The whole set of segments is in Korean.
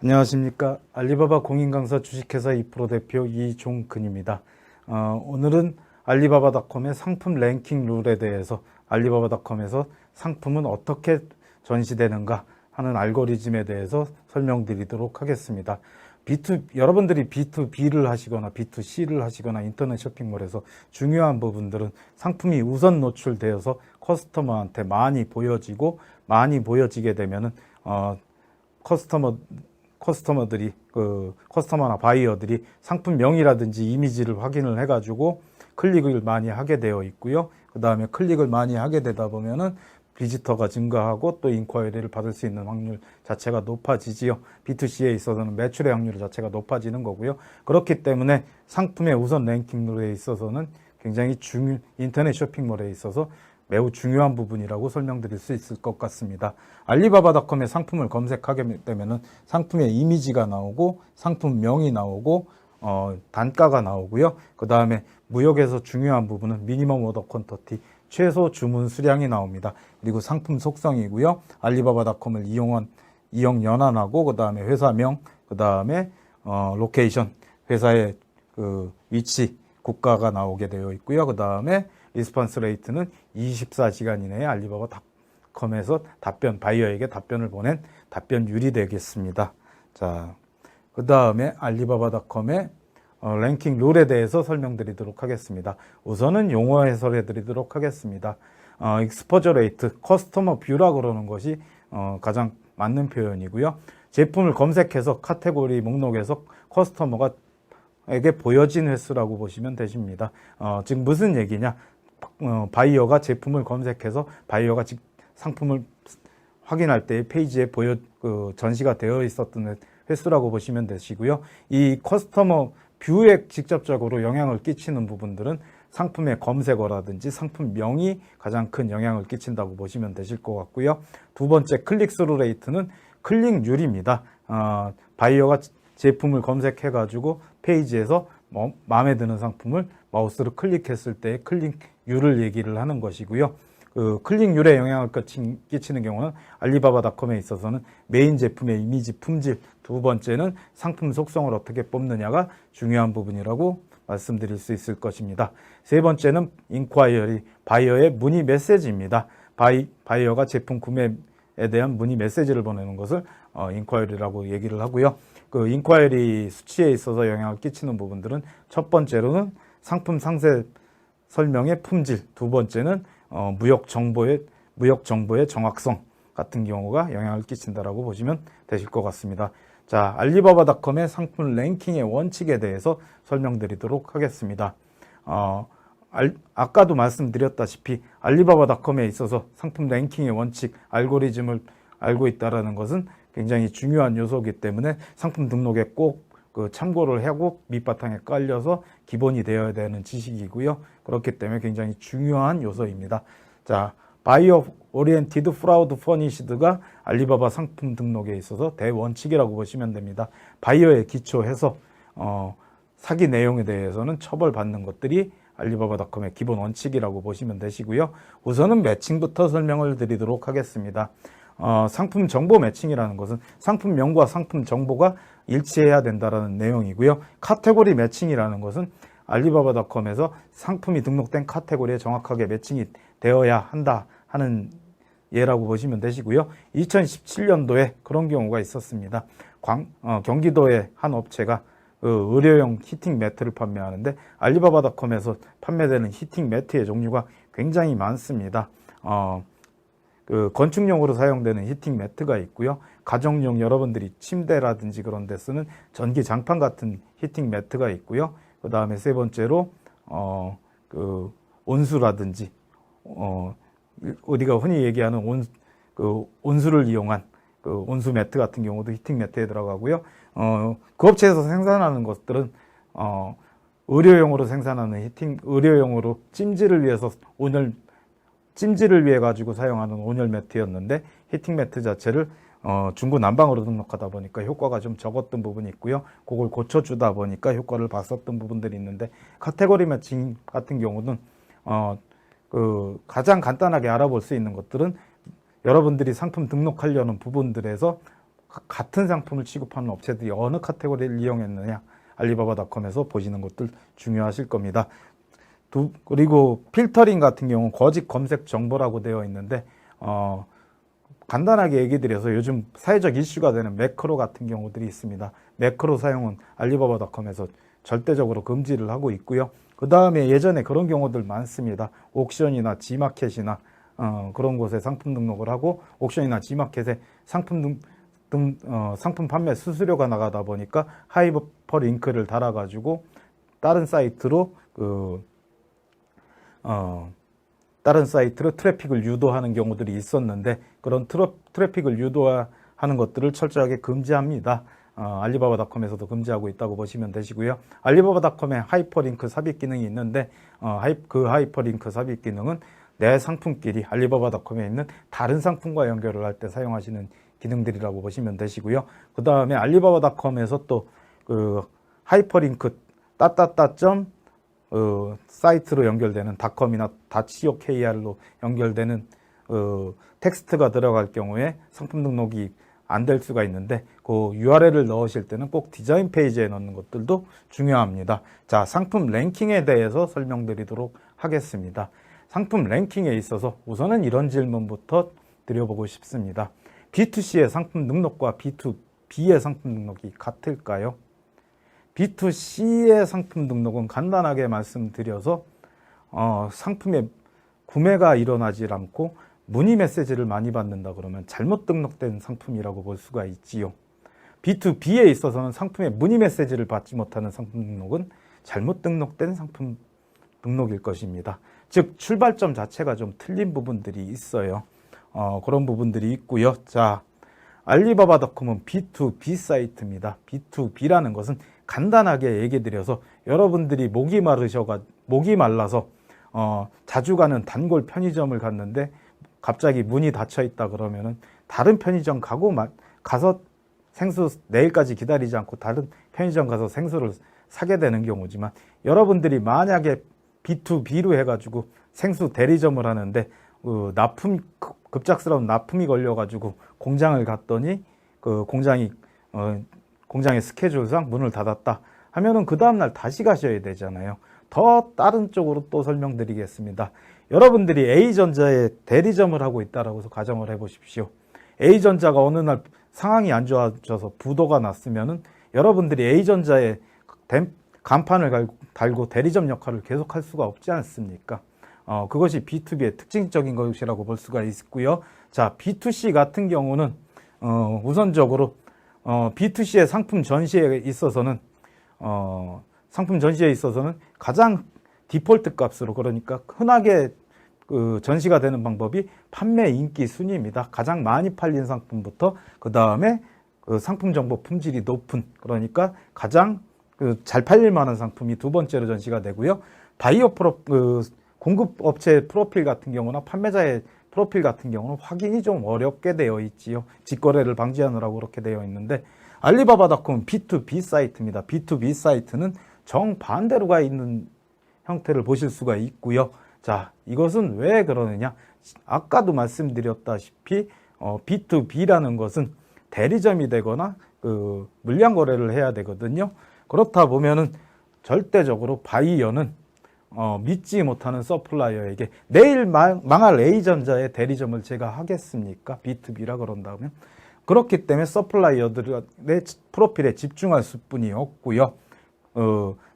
안녕하십니까. 알리바바 공인강사 주식회사 2프로 대표 이종근입니다. 오늘은 알리바바닷컴의 상품 랭킹 룰에 대해서 알리바바닷컴에서 상품은 어떻게 전시되는가 하는 알고리즘에 대해서 설명드리도록 하겠습니다. 여러분들이 B2B를 하시거나 B2C를 하시거나 인터넷 쇼핑몰에서 중요한 부분들은 상품이 우선 노출되어서 커스터머한테 많이 보여지게 되면은 커스터머나 바이어들이 상품명이라든지 이미지를 확인을 해가지고 클릭을 많이 하게 되어 있고요. 그 다음에 클릭을 많이 하게 되다 보면은 비지터가 증가하고 또 인콰이리를 받을 수 있는 확률 자체가 높아지지요. B2C에 있어서는 매출의 확률 자체가 높아지는 거고요. 그렇기 때문에 상품의 우선 랭킹률에 있어서는 굉장히 인터넷 쇼핑몰에 있어서 매우 중요한 부분이라고 설명드릴 수 있을 것 같습니다. 알리바바닷컴에 상품을 검색하게 되면은 상품의 이미지가 나오고 상품명이 나오고 단가가 나오고요. 그 다음에 무역에서 중요한 부분은 미니멈 오더 퀀터티, 최소 주문 수량이 나옵니다. 그리고 상품 속성이고요. 알리바바닷컴을 이용 연한하고 그 다음에 회사명, 그 다음에 로케이션, 회사의 그 위치, 국가가 나오게 되어 있고요. 그 다음에 리스폰스 레이트는 24시간 이내에 알리바바닷컴에서 바이어에게 답변을 보낸 답변율이 되겠습니다. 자, 그 다음에 알리바바닷컴의 랭킹 룰에 대해서 설명드리도록 하겠습니다. 우선은 용어 해설해 드리도록 하겠습니다. 익스포저 레이트, 커스터머 뷰라고 그러는 것이 가장 맞는 표현이고요. 제품을 검색해서 카테고리 목록에서 커스터머에게 보여진 횟수라고 보시면 되십니다. 즉 무슨 얘기냐? 바이어가 제품을 검색해서 바이어가 상품을 확인할 때 페이지에 전시가 되어 있었던 횟수라고 보시면 되시고요. 이 커스터머 뷰에 직접적으로 영향을 끼치는 부분들은 상품의 검색어라든지 상품명이 가장 큰 영향을 끼친다고 보시면 되실 것 같고요. 두 번째 클릭스루 레이트는 클릭률입니다. 바이어가 제품을 검색해가지고 페이지에서 마음에 드는 상품을 마우스로 클릭했을 때의 클릭률을 얘기를 하는 것이고요. 클릭률에 영향을 끼치는 경우는 알리바바닷컴에 있어서는 메인 제품의 이미지 품질, 두 번째는 상품 속성을 어떻게 뽑느냐가 중요한 부분이라고 말씀드릴 수 있을 것입니다. 세 번째는 인콰이어리, 바이어의 문의 메시지입니다. 바이어가 제품 구매에 대한 문의 메시지를 보내는 것을 인콰이어리라고 얘기를 하고요. 그 인콰이어리 수치에 있어서 영향을 끼치는 부분들은 첫 번째로는 상품 상세 설명의 품질, 두 번째는 무역 정보의 정확성 같은 경우가 영향을 끼친다라고 보시면 되실 것 같습니다. 자, 알리바바닷컴의 상품 랭킹의 원칙에 대해서 설명드리도록 하겠습니다. 아까도 말씀드렸다시피 알리바바닷컴에 있어서 상품 랭킹의 원칙, 알고리즘을 알고 있다는 것은 굉장히 중요한 요소이기 때문에 상품 등록에 꼭 참고를 하고 밑바탕에 깔려서 기본이 되어야 되는 지식이고요. 그렇기 때문에 굉장히 중요한 요소입니다. 자, 바이어 오리엔티드 프라우드 퍼니시드가 알리바바 상품 등록에 있어서 대원칙이라고 보시면 됩니다. 바이어에 기초해서 사기 내용에 대해서는 처벌받는 것들이 알리바바닷컴의 기본 원칙이라고 보시면 되시고요. 우선은 매칭부터 설명을 드리도록 하겠습니다. 상품 정보 매칭이라는 것은 상품명과 상품 정보가 일치해야 된다는 내용이고요. 카테고리 매칭이라는 것은 알리바바닷컴에서 상품이 등록된 카테고리에 정확하게 매칭이 되어야 한다 하는 예라고 보시면 되시고요. 2017년도에 그런 경우가 있었습니다. 경기도의 한 업체가 의료용 히팅 매트를 판매하는데 알리바바닷컴에서 판매되는 히팅 매트의 종류가 굉장히 많습니다. 건축용으로 사용되는 히팅 매트가 있고요. 가정용 여러분들이 침대라든지 그런 데 쓰는 전기 장판 같은 히팅 매트가 있고요. 그 다음에 세 번째로 온수라든지 우리가 흔히 얘기하는 온수를 이용한 온수 매트 같은 경우도 히팅 매트에 들어가고요. 그 업체에서 생산하는 것들은 의료용으로 생산하는 의료용으로 찜질을 위해 가지고 사용하는 온열 매트였는데 히팅 매트 자체를 중구난방으로 등록하다 보니까 효과가 좀 적었던 부분이 있고요. 그걸 고쳐주다 보니까 효과를 봤었던 부분들이 있는데 카테고리 매칭 같은 경우는 가장 간단하게 알아볼 수 있는 것들은 여러분들이 상품 등록하려는 부분들에서 같은 상품을 취급하는 업체들이 어느 카테고리를 이용했느냐, 알리바바닷컴에서 보시는 것들 중요하실 겁니다. 그리고 필터링 같은 경우 거짓 검색 정보라고 되어 있는데, 간단하게 얘기 드려서 요즘 사회적 이슈가 되는 매크로 같은 경우들이 있습니다. 매크로 사용은 알리바바닷컴에서 절대적으로 금지를 하고 있고요. 그 다음에 예전에 그런 경우들 많습니다. 옥션이나 지마켓이나 그런 곳에 상품 등록을 하고 옥션이나 지마켓에 상품 판매 수수료가 나가다 보니까 하이퍼링크를 달아가지고 다른 사이트로 트래픽을 유도하는 경우들이 있었는데, 그런 트래픽을 유도하는 것들을 철저하게 금지합니다. 알리바바닷컴에서도 금지하고 있다고 보시면 되시고요. 알리바바닷컴에 하이퍼링크 삽입 기능이 있는데, 그 하이퍼링크 삽입 기능은 내 상품끼리 알리바바닷컴에 있는 다른 상품과 연결을 할 때 사용하시는 기능들이라고 보시면 되시고요. 그 다음에 알리바바닷컴에서 또 하이퍼링크 사이트로 연결되는 닷컴이나 .co.kr로 연결되는 텍스트가 들어갈 경우에 상품 등록이 안 될 수가 있는데, 그 URL을 넣으실 때는 꼭 디자인 페이지에 넣는 것들도 중요합니다. 자, 상품 랭킹에 대해서 설명드리도록 하겠습니다. 상품 랭킹에 있어서 우선은 이런 질문부터 드려보고 싶습니다. B2C의 상품 등록과 B2B의 상품 등록이 같을까요? B2C의 상품 등록은 간단하게 말씀드려서 상품의 구매가 일어나질 않고 문의 메시지를 많이 받는다 그러면 잘못 등록된 상품이라고 볼 수가 있지요. B2B에 있어서는 상품의 문의 메시지를 받지 못하는 상품 등록은 잘못 등록된 상품 등록일 것입니다. 즉 출발점 자체가 좀 틀린 부분들이 있어요. 그런 부분들이 있고요. 자, 알리바바닷컴은 B2B 사이트입니다. B2B라는 것은 간단하게 얘기 드려서, 여러분들이 목이 말라서 자주 가는 단골 편의점을 갔는데 갑자기 문이 닫혀 있다 그러면은 다른 편의점 가서 생수 내일까지 기다리지 않고 다른 편의점 가서 생수를 사게 되는 경우지만, 여러분들이 만약에 B2B로 해가지고 생수 대리점을 하는데 급작스러운 납품이 걸려가지고 공장을 갔더니 그 공장의 스케줄상 문을 닫았다 하면은 그 다음날 다시 가셔야 되잖아요. 더 다른 쪽으로 또 설명드리겠습니다. 여러분들이 A전자에 대리점을 하고 있다라고 해서 가정을 해보십시오. A전자가 어느 날 상황이 안 좋아져서 부도가 났으면은 여러분들이 A전자에 간판을 달고 대리점 역할을 계속할 수가 없지 않습니까? 그것이 B2B의 특징적인 것이라고 볼 수가 있고요. 자, B2C 같은 경우는 우선적으로 B2C의 상품 전시에 있어서는 가장 디폴트 값으로, 그러니까 흔하게 전시가 되는 방법이 판매 인기 순위입니다. 가장 많이 팔린 상품부터 그 다음에 상품 정보 품질이 높은, 그러니까 가장 잘 팔릴 만한 상품이 두 번째로 전시가 되고요. 공급업체 프로필 같은 경우나 판매자의 프로필 같은 경우는 확인이 좀 어렵게 되어 있지요. 직거래를 방지하느라고 그렇게 되어 있는데, 알리바바닷컴은 B2B 사이트입니다. B2B 사이트는 정반대로 가 있는 형태를 보실 수가 있고요. 자, 이것은 왜 그러느냐? 아까도 말씀드렸다시피 B2B라는 것은 대리점이 되거나 물량 거래를 해야 되거든요. 그렇다 보면은 절대적으로 바이어는 믿지 못하는 서플라이어에게 내일 망할 A전자의 대리점을 제가 하겠습니까? B2B라 그런다면. 그렇기 때문에 서플라이어들의 프로필에 집중할 수뿐이 없고요.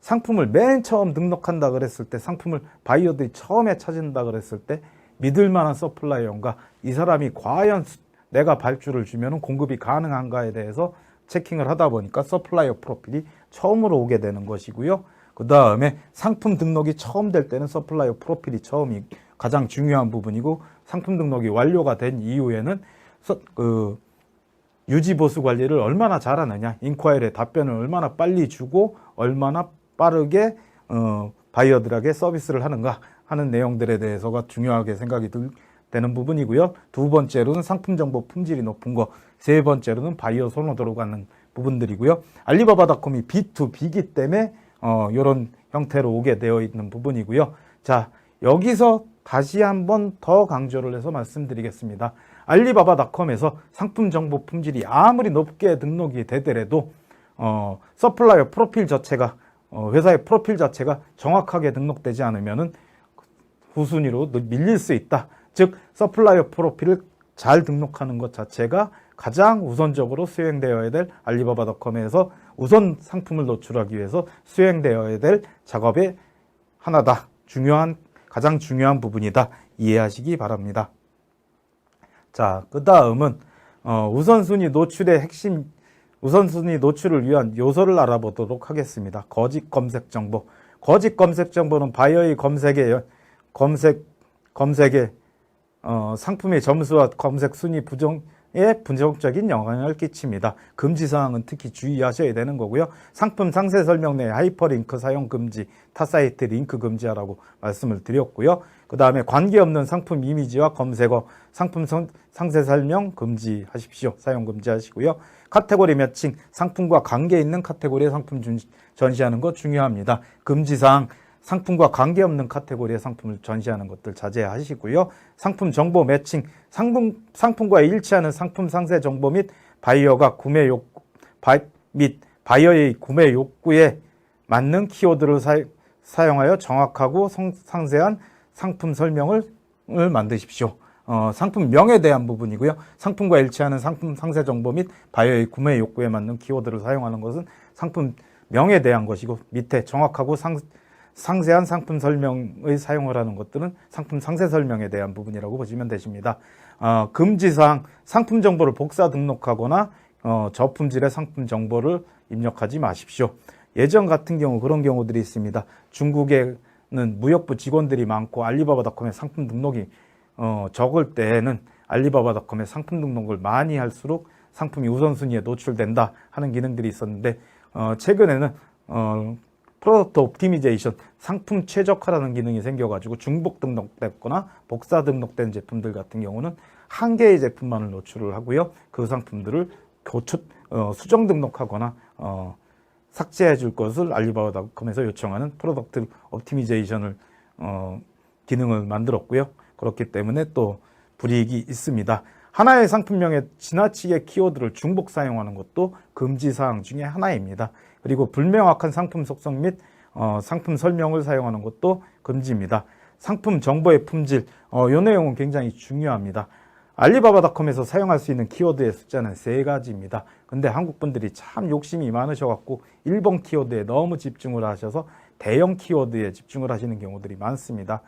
상품을 맨 처음 등록한다 그랬을 때, 상품을 바이어들이 처음에 찾은다 그랬을 때 믿을 만한 서플라이어인가, 이 사람이 과연 내가 발주를 주면 공급이 가능한가에 대해서 체킹을 하다 보니까 서플라이어 프로필이 처음으로 오게 되는 것이고요. 그 다음에 상품 등록이 처음 될 때는 서플라이어 프로필이 처음이 가장 중요한 부분이고, 상품 등록이 완료가 된 이후에는 유지 보수 관리를 얼마나 잘하느냐, 인콰이리에 답변을 얼마나 빨리 주고 얼마나 빠르게 바이어들에게 서비스를 하는가 하는 내용들에 대해서가 중요하게 생각이 되는 부분이고요. 두 번째로는 상품 정보 품질이 높은 거, 세 번째로는 바이어 선호도로 가는 부분들이고요. 알리바바닷컴이 B2B이기 때문에 이런 형태로 오게 되어 있는 부분이고요. 자, 여기서 다시 한번 더 강조를 해서 말씀드리겠습니다. 알리바바닷컴에서 상품 정보 품질이 아무리 높게 등록이 되더라도 서플라이어 프로필 자체가 회사의 프로필 자체가 정확하게 등록되지 않으면은 후순위로 밀릴 수 있다. 즉 서플라이어 프로필을 잘 등록하는 것 자체가 가장 우선적으로 수행되어야 될 알리바바닷컴에서 우선 상품을 노출하기 위해서 수행되어야 될 작업의 하나다. 가장 중요한 부분이다. 이해하시기 바랍니다. 자, 그 다음은 우선순위 노출의 핵심, 우선순위 노출을 위한 요소를 알아보도록 하겠습니다. 거짓 검색 정보. 거짓 검색 정보는 바이어의 검색에 상품의 점수와 검색 순위 부정에 부정적인 영향을 끼칩니다. 금지사항은 특히 주의하셔야 되는 거고요. 상품 상세 설명 내 하이퍼링크 사용 금지, 타 사이트 링크 금지하라고 말씀을 드렸고요. 그 다음에 관계없는 상품 이미지와 검색어, 상품 상세 설명 금지하십시오. 사용 금지하시고요. 카테고리 매칭, 상품과 관계 있는 카테고리의 상품 전시하는 것 중요합니다. 금지사항, 상품과 관계없는 카테고리의 상품을 전시하는 것들 자제하시고요. 상품 정보 매칭, 상품과 일치하는 상품 상세 정보 및 바이어가 바이어의 구매 욕구에 맞는 키워드를 사용하여 정확하고 상세한 상품 설명을 만드십시오. 상품명에 대한 부분이고요. 상품과 일치하는 상품 상세 정보 및 바이어의 구매 욕구에 맞는 키워드를 사용하는 것은 상품명에 대한 것이고, 밑에 정확하고 상세한 상품 설명의 사용을 하는 것들은 상품 상세 설명에 대한 부분이라고 보시면 되십니다. 금지사항, 상품 정보를 복사 등록하거나 저품질의 상품 정보를 입력하지 마십시오. 예전 같은 경우 그런 경우들이 있습니다. 중국에는 무역부 직원들이 많고 알리바바닷컴에 상품 등록이 적을 때에는 알리바바닷컴에 상품 등록을 많이 할수록 상품이 우선순위에 노출된다 하는 기능들이 있었는데, 최근에는 프로덕트 옵티미제이션, 상품 최적화라는 기능이 생겨가지고 중복 등록됐거나 복사 등록된 제품들 같은 경우는 한 개의 제품만을 노출을 하고요. 그 상품들을 수정 등록하거나 삭제해 줄 것을 알리바바닷컴에서 요청하는 프로덕트 옵티미제이션을 기능을 만들었고요. 그렇기 때문에 또 불이익이 있습니다. 하나의 상품명에 지나치게 키워드를 중복 사용하는 것도 금지사항 중에 하나입니다. 그리고 불명확한 상품 속성 및 상품 설명을 사용하는 것도 금지입니다. 상품 정보의 품질, 이 내용은 굉장히 중요합니다. 알리바바닷컴에서 사용할 수 있는 키워드의 숫자는 3가지입니다. 근데 한국 분들이 참 욕심이 많으셔갖고 1번 키워드에 너무 집중을 하셔서 대형 키워드에 집중을 하시는 경우들이 많습니다.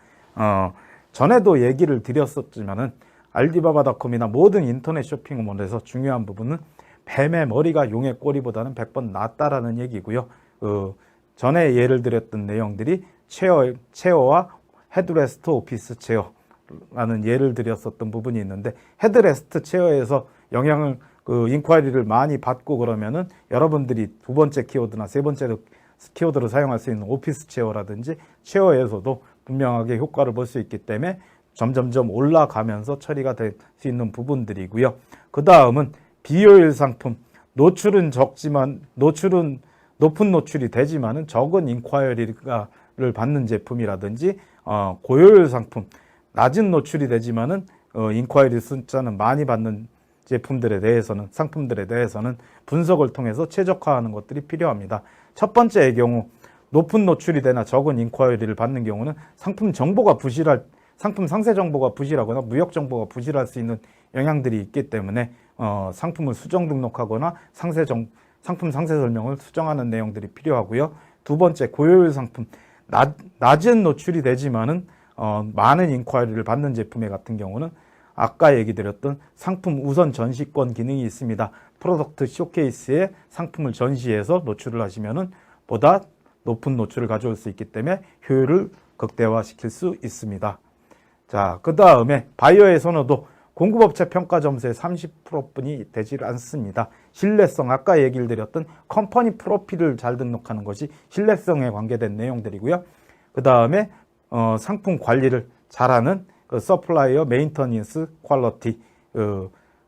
전에도 얘기를 드렸었지만은 알리바바닷컴이나 모든 인터넷 쇼핑몰에서 중요한 부분은 뱀의 머리가 용의 꼬리보다는 100번 낫다라는 얘기고요. 전에 예를 드렸던 내용들이 체어와 헤드레스트 오피스 체어라는 예를 드렸었던 부분이 있는데, 헤드레스트 체어에서 인콰이리를 많이 받고 그러면은 여러분들이 두 번째 키워드나 세 번째 키워드로 사용할 수 있는 오피스 체어라든지 체어에서도 분명하게 효과를 볼 수 있기 때문에 점점점 올라가면서 처리가 될 수 있는 부분들이고요. 그 다음은 비효율 상품, 노출은 적지만 높은 노출이 되지만은 적은 인콰이리를 받는 제품이라든지 고효율 상품, 낮은 노출이 되지만은 인콰이리 숫자는 많이 받는 상품들에 대해서는 분석을 통해서 최적화하는 것들이 필요합니다. 첫 번째의 경우 높은 노출이 되나 적은 인콰이리를 받는 경우는 상품 상세 정보가 부실하거나 무역 정보가 부실할 수 있는 영향들이 있기 때문에 상품을 수정 등록하거나 상품 상세 설명을 수정하는 내용들이 필요하고요. 두 번째, 고효율 상품, 낮은 노출이 되지만은 많은 인콰이리를 받는 제품의 같은 경우는 아까 얘기 드렸던 상품 우선 전시권 기능이 있습니다. 프로덕트 쇼케이스에 상품을 전시해서 노출을 하시면은 보다 높은 노출을 가져올 수 있기 때문에 효율을 극대화시킬 수 있습니다. 자, 그 다음에 바이어의 선호도, 공급업체 평가 점수의 30%뿐이 되질 않습니다. 신뢰성, 아까 얘기를 드렸던 컴퍼니 프로필을 잘 등록하는 것이 신뢰성에 관계된 내용들이고요. 그 다음에 상품 관리를 잘하는 서플라이어 메인터넌스 퀄리티,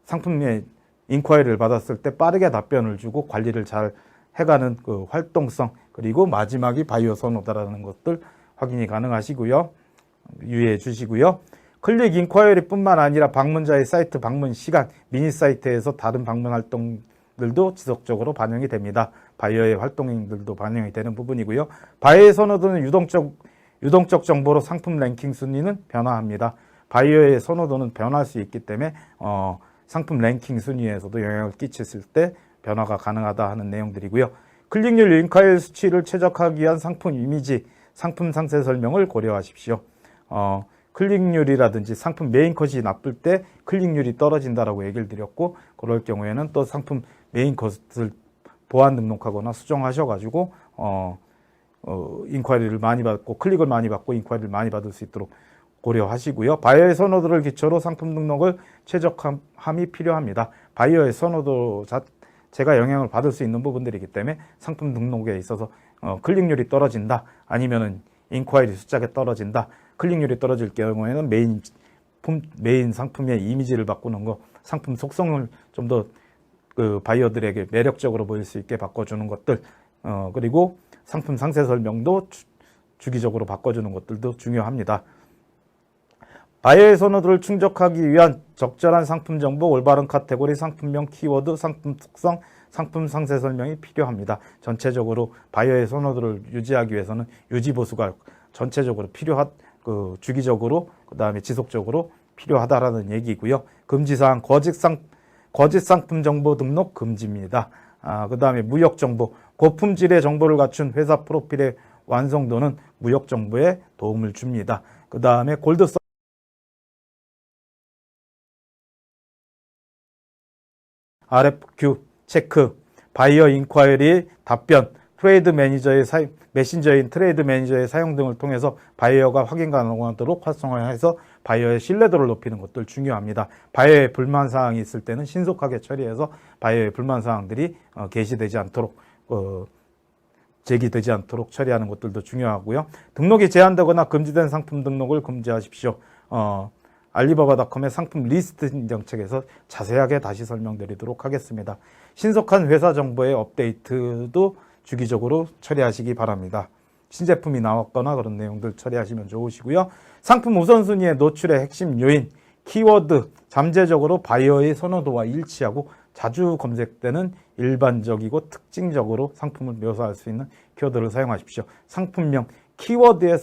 상품의 인콰이리를 받았을 때 빠르게 답변을 주고 관리를 잘 해가는 활동성, 그리고 마지막이 바이어 선호다라는 것들 확인이 가능하시고요. 유의해 주시고요. 클릭 인콰이어리뿐만 아니라 방문자의 사이트 방문 시간, 미니 사이트에서 다른 방문 활동들도 지속적으로 반영이 됩니다. 바이어의 활동들도 반영이 되는 부분이고요. 바이어의 선호도는 유동적 정보로 상품 랭킹 순위는 변화합니다. 바이어의 선호도는 변할 수 있기 때문에 상품 랭킹 순위에서도 영향을 끼쳤을 때 변화가 가능하다 하는 내용들이고요. 클릭률 인콰이어 수치를 최적화하기 위한 상품 이미지, 상품 상세 설명을 고려하십시오. 클릭률이라든지 상품 메인 컷이 나쁠 때 클릭률이 떨어진다라고 얘기를 드렸고, 그럴 경우에는 또 상품 메인 컷을 보안 등록하거나 수정하셔가지고 인콰이리를 많이 받고 클릭을 많이 받고 인콰이리를 많이 받을 수 있도록 고려하시고요. 바이어의 선호도를 기초로 상품 등록을 최적화함이 필요합니다. 바이어의 선호도 자체가 영향을 받을 수 있는 부분들이기 때문에 상품 등록에 있어서 클릭률이 떨어진다, 아니면은 인콰이리 숫자가 떨어진다, 클릭률이 떨어질 경우에는 메인 상품의 이미지를 바꾸는 거, 상품 속성을 좀 더 바이어들에게 매력적으로 보일 수 있게 바꿔주는 것들, 그리고 상품 상세 설명도 주기적으로 바꿔주는 것들도 중요합니다. 바이어의 선호도를 충족하기 위한 적절한 상품 정보, 올바른 카테고리, 상품명, 키워드, 상품 특성, 상품 상세 설명이 필요합니다. 전체적으로 바이어의 선호도를 유지하기 위해서는 유지 보수가 전체적으로 주기적으로, 그 다음에 지속적으로 필요하다라는 얘기고요. 금지사항, 거짓 상품 정보 등록 금지입니다. 그 다음에 무역 정보, 고품질의 정보를 갖춘 회사 프로필의 완성도는 무역 정보에 도움을 줍니다. 그 다음에 골드 RFQ 체크, 바이어 인콰이리 답변, 메신저인 트레이드 매니저의 사용 등을 통해서 바이어가 확인 가능하도록 활성화해서 바이어의 신뢰도를 높이는 것들 중요합니다. 바이어의 불만 사항이 있을 때는 신속하게 처리해서 바이어의 불만 사항들이 게시되지 않도록 제기되지 않도록 처리하는 것들도 중요하고요. 등록이 제한되거나 금지된 상품 등록을 금지하십시오. 알리바바닷컴의 상품 리스팅 정책에서 자세하게 다시 설명드리도록 하겠습니다. 신속한 회사 정보의 업데이트도 주기적으로 처리하시기 바랍니다. 신제품이 나왔거나 그런 내용들 처리하시면 좋으시고요. 상품 우선순위의 노출의 핵심 요인, 키워드, 잠재적으로 바이어의 선호도와 일치하고 자주 검색되는 일반적이고 특징적으로 상품을 묘사할 수 있는 키워드를 사용하십시오. 상품명, 키워드에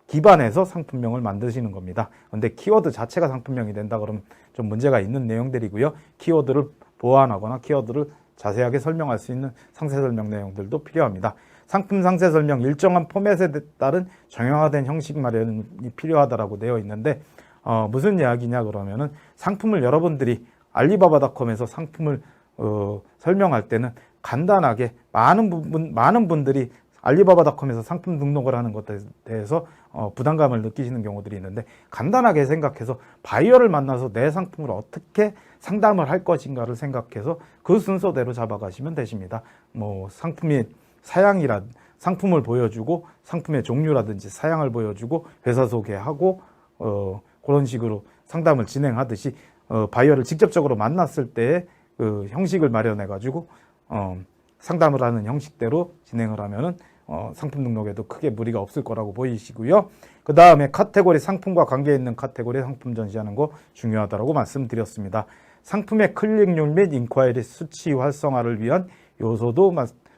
기반해서 상품명을 만드시는 겁니다. 근데 키워드 자체가 상품명이 된다 그러면 좀 문제가 있는 내용들이고요. 키워드를 보완하거나 키워드를 자세하게 설명할 수 있는 상세 설명 내용들도 필요합니다. 상품 상세 설명, 일정한 포맷에 따른 정형화된 형식 마련이 필요하다라고 되어 있는데 무슨 이야기냐 그러면은 상품을 여러분들이 알리바바닷컴에서 상품을 설명할 때는 간단하게 많은 분들이 알리바바닷컴에서 상품 등록을 하는 것에 대해서 부담감을 느끼시는 경우들이 있는데, 간단하게 생각해서 바이어를 만나서 내 상품을 어떻게 상담을 할 것인가를 생각해서 그 순서대로 잡아가시면 되십니다. 상품을 보여주고 상품의 종류라든지 사양을 보여주고 회사 소개하고 그런 식으로 상담을 진행하듯이 바이어를 직접적으로 만났을 때의 그 형식을 마련해 가지고 상담을 하는 형식대로 진행을 하면은 상품 등록에도 크게 무리가 없을 거라고 보이시고요. 그 다음에 카테고리, 상품과 관계 있는 카테고리 상품 전시하는 거 중요하다고 말씀드렸습니다. 상품의 클릭률 및 인콰이리 수치 활성화를 위한 요소도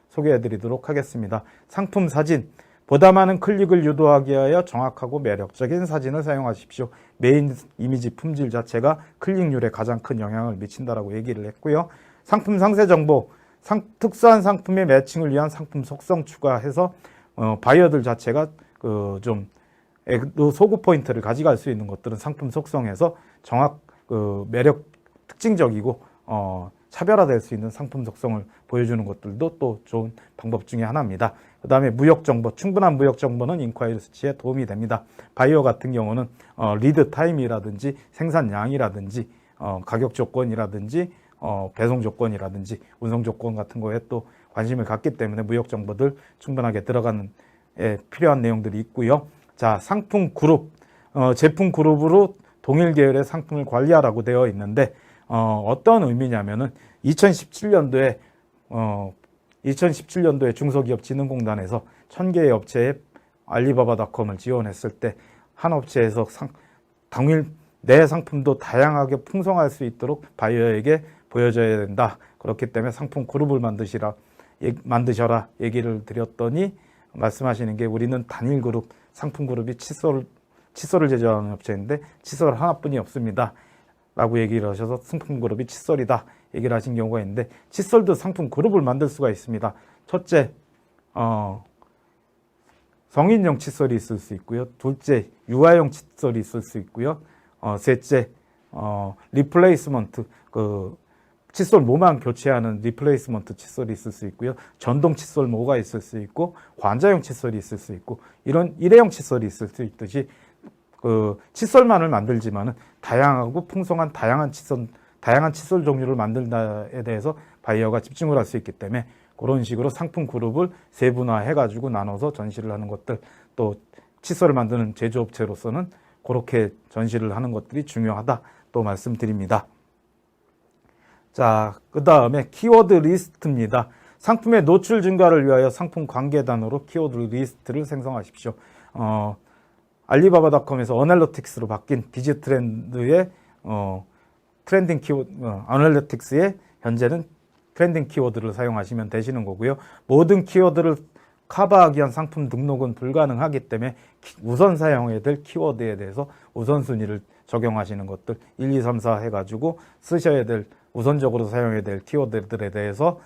소개해 드리도록 하겠습니다. 상품 사진, 보다 많은 클릭을 유도하기 위하여 정확하고 매력적인 사진을 사용하십시오. 메인 이미지 품질 자체가 클릭률에 가장 큰 영향을 미친다라고 얘기를 했고요. 상품 상세 정보, 특수한 상품의 매칭을 위한 상품 속성 추가해서 바이어들 자체가 좀 소구 포인트를 가져갈 수 있는 것들은 상품 속성에서 매력 특징적이고 차별화될 수 있는 상품 속성을 보여주는 것들도 또 좋은 방법 중에 하나입니다. 그 다음에 무역 정보, 충분한 무역 정보는 인콰이리 수치에 도움이 됩니다. 바이어 같은 경우는 리드 타임이라든지 생산량이라든지 가격 조건이라든지 배송 조건이라든지 운송 조건 같은 거에 또 관심을 갖기 때문에 무역 정보들 충분하게 들어가는 필요한 내용들이 있고요. 자, 상품 그룹, 제품 그룹으로 동일 계열의 상품을 관리하라고 되어 있는데 어떤 의미냐면은 2017년도에 중소기업진흥공단에서 1000개의 업체에 알리바바닷컴을 지원했을 때 한 업체에서 당일 내 상품도 다양하게 풍성할 수 있도록 바이어에게 보여줘야 된다. 그렇기 때문에 상품 그룹을 만드셔라 얘기를 드렸더니 말씀하시는 게 우리는 단일 그룹, 상품 그룹이 칫솔을 제조하는 업체인데 칫솔 하나뿐이 없습니다. 라고 얘기를 하셔서 상품 그룹이 칫솔이다 얘기를 하신 경우가 있는데 칫솔도 상품 그룹을 만들 수가 있습니다. 첫째, 성인용 칫솔이 있을 수 있고요. 둘째, 유아용 칫솔이 있을 수 있고요. 셋째, 리플레이스먼트, 칫솔 모만 교체하는 리플레이스먼트 칫솔이 있을 수 있고요. 전동 칫솔 모가 있을 수 있고, 관자용 칫솔이 있을 수 있고, 이런 일회용 칫솔이 있을 수 있듯이, 칫솔만을 만들지만은 다양하고 풍성한 다양한 칫솔 종류를 만든다에 대해서 바이어가 집중을 할 수 있기 때문에 그런 식으로 상품 그룹을 세분화해가지고 나눠서 전시를 하는 것들, 또 칫솔을 만드는 제조업체로서는 그렇게 전시를 하는 것들이 중요하다 또 말씀드립니다. 자, 그 다음에 키워드 리스트입니다. 상품의 노출 증가를 위하여 상품 관계 단어로 키워드 리스트를 생성하십시오. 알리바바닷컴에서 어널리틱스로 바뀐 디지트렌드의 트렌딩 키워드, 어널리틱스의 현재는 트렌딩 키워드를 사용하시면 되시는 거고요. 모든 키워드를 커버하기 위한 상품 등록은 불가능하기 때문에 우선 사용해야 될 키워드에 대해서 우선순위를 적용하시는 것들 1, 2, 3, 4 해가지고 쓰셔야 될 우선적으로 사용해야 될 키워드들에 대해서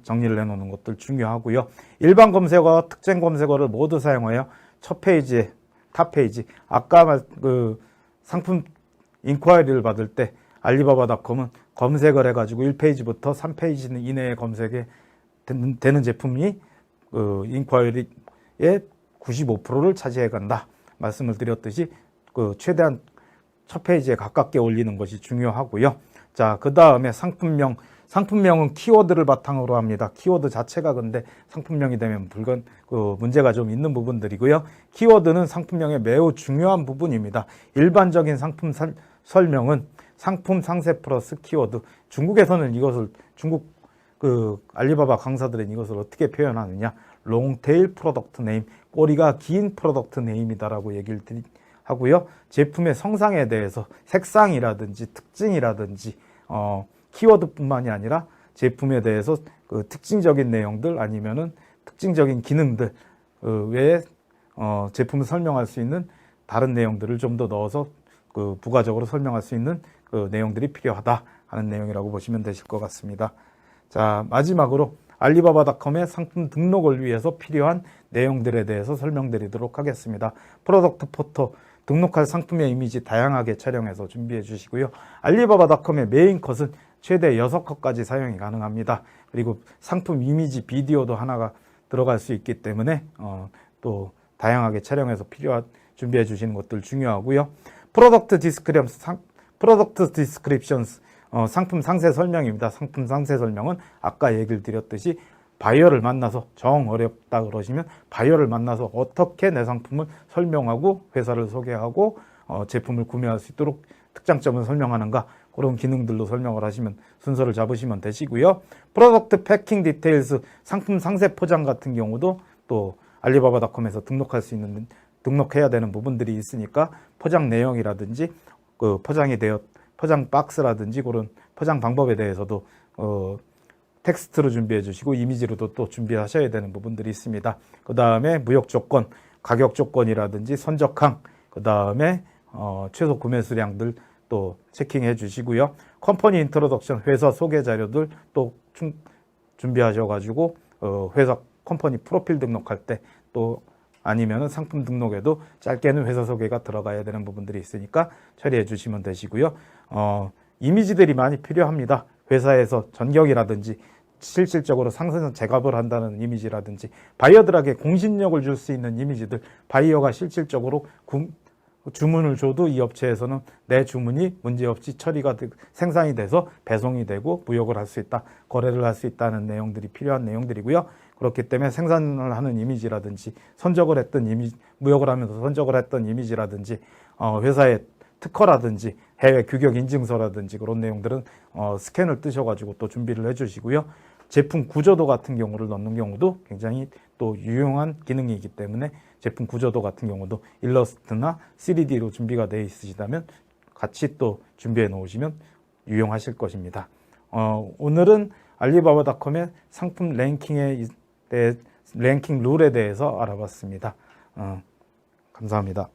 정리를 해놓는 것들 중요하고요. 일반 검색어와 특정 검색어를 모두 사용하여 첫 페이지에 탑 페이지 아까 상품 인콰이리를 받을 때 알리바바닷컴은 검색을 해가지고 1페이지부터 3페이지 이내에 검색이 되는 제품이 인콰이리의 95%를 차지해 간다 말씀을 드렸듯이 최대한 첫 페이지에 가깝게 올리는 것이 중요하고요. 자, 그 다음에 상품명은 키워드를 바탕으로 합니다. 키워드 자체가 근데 상품명이 되면 문제가 좀 있는 부분들이고요. 키워드는 상품명의 매우 중요한 부분입니다. 일반적인 상품 설명은 상품 상세 플러스 키워드. 중국에서는 중국 알리바바 강사들은 이것을 어떻게 표현하느냐. 롱테일 프로덕트 네임, 꼬리가 긴 프로덕트 네임이다라고 얘기를 하고요. 제품의 성상에 대해서 색상이라든지 특징이라든지 키워드뿐만이 아니라 제품에 대해서 특징적인 내용들 아니면은 특징적인 기능들 외에 제품을 설명할 수 있는 다른 내용들을 좀 더 넣어서 부가적으로 설명할 수 있는 내용들이 필요하다 하는 내용이라고 보시면 되실 것 같습니다. 자, 마지막으로 알리바바닷컴의 상품 등록을 위해서 필요한 내용들에 대해서 설명드리도록 하겠습니다. 프로덕트 포토, 등록할 상품의 이미지 다양하게 촬영해서 준비해 주시고요. 알리바바닷컴의 메인 컷은 최대 6컷까지 사용이 가능합니다. 그리고 상품 이미지 비디오도 하나가 들어갈 수 있기 때문에 또 다양하게 촬영해서 준비해 주시는 것들 중요하고요. 프로덕트 디스크립션스, 상품 상세 설명입니다. 상품 상세 설명은 아까 얘기를 드렸듯이 바이어를 만나서 정 어렵다 그러시면 바이어를 만나서 어떻게 내 상품을 설명하고 회사를 소개하고 제품을 구매할 수 있도록 특장점을 설명하는가 그런 기능들로 설명을 하시면 순서를 잡으시면 되시고요. 프로덕트 패킹 디테일스, 상품 상세 포장 같은 경우도 또 알리바바닷컴에서 등록해야 되는 부분들이 있으니까 포장 내용이라든지 포장 박스라든지 그런 포장 방법에 대해서도 텍스트로 준비해 주시고 이미지로도 또 준비하셔야 되는 부분들이 있습니다. 그 다음에 무역 조건, 가격 조건이라든지 선적항, 그 다음에 최소 구매 수량들 또 체킹해 주시고요. 컴퍼니 인트로덕션, 회사 소개 자료들 또 준비하셔가지고 회사 컴퍼니 프로필 등록할 때 또 아니면은 상품 등록에도 짧게는 회사 소개가 들어가야 되는 부분들이 있으니까 처리해 주시면 되시고요. 이미지들이 많이 필요합니다. 회사에서 전격이라든지 실질적으로 상승 제값을 한다는 이미지라든지 바이어들에게 공신력을 줄 수 있는 이미지들, 바이어가 실질적으로 주문을 줘도 이 업체에서는 내 주문이 문제없이 생산이 돼서 배송이 되고 무역을 할 수 있다, 거래를 할 수 있다는 내용들이 필요한 내용들이고요. 그렇기 때문에 생산을 하는 이미지라든지 무역을 하면서 선적을 했던 이미지라든지 회사의 특허라든지 해외 규격 인증서라든지 그런 내용들은 스캔을 뜨셔가지고 또 준비를 해주시고요. 제품 구조도 같은 경우를 넣는 경우도 굉장히 또 유용한 기능이기 때문에 제품 구조도 같은 경우도 일러스트나 3D로 준비가 되어 있으시다면 같이 또 준비해 놓으시면 유용하실 것입니다. 오늘은 알리바바닷컴의 상품 랭킹 룰에 대해서 알아봤습니다. 감사합니다.